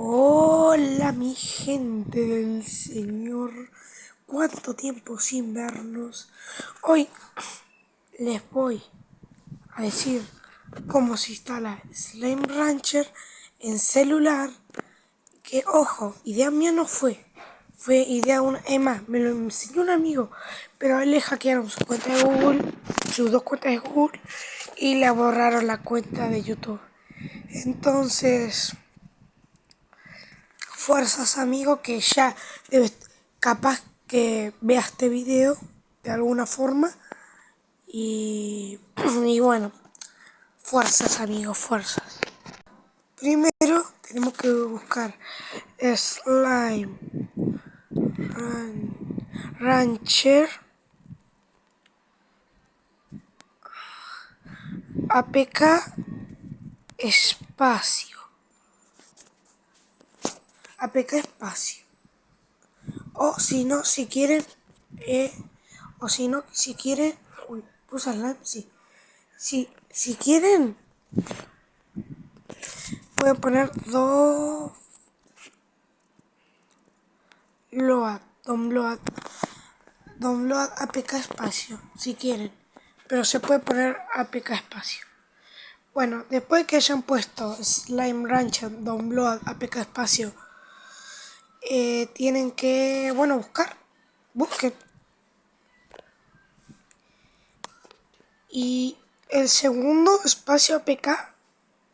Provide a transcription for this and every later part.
Hola mi gente del Señor, cuánto tiempo sin vernos. Hoy les voy a decir cómo se instala Slime Rancher en celular. Que ojo, idea mía no fue idea de una Emma, me lo enseñó un amigo, pero a él le hackearon su cuenta de Google, sus dos cuentas de Google, y le borraron la cuenta de YouTube. Entonces, fuerzas amigo, que ya debes, capaz que vea este video de alguna forma. Y bueno, fuerzas amigo, fuerzas. Primero tenemos que buscar Slime Rancher APK espacio. APK espacio. O si no, si quieren, si quieren, uy, puse slime, sí. Si quieren, pueden poner download APK espacio, si quieren. Pero se puede poner APK espacio. Bueno, después que hayan puesto Slime Rancher Download APK espacio, tienen que, bueno, busquen. Y el segundo espacio APK,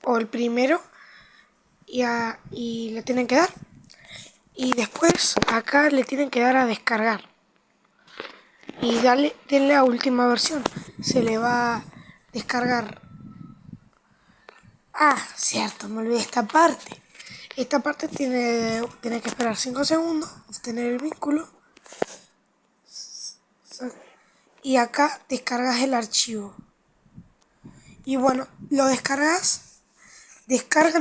o el primero, y le tienen que dar. Y después acá le tienen que dar a descargar. Y denle a última versión. Se le va a descargar. Ah, cierto, me olvidé esta parte. Esta parte tiene que esperar 5 segundos, obtener el vínculo. Y acá descargas el archivo. Y bueno, lo descargan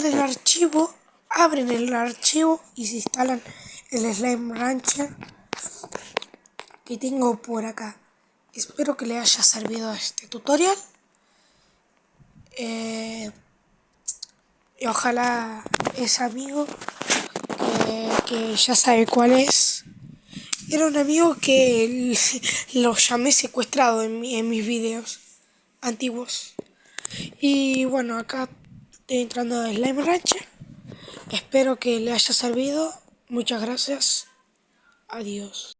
el archivo, abren el archivo y se instalan el Slime Rancher que tengo por acá. Espero que les haya servido este tutorial. Y ojalá ese amigo que ya sabe cuál es. Era un amigo que lo llamé secuestrado en mis videos antiguos. Y bueno, acá estoy entrando a Slime Rancher. Espero que le haya servido. Muchas gracias. Adiós.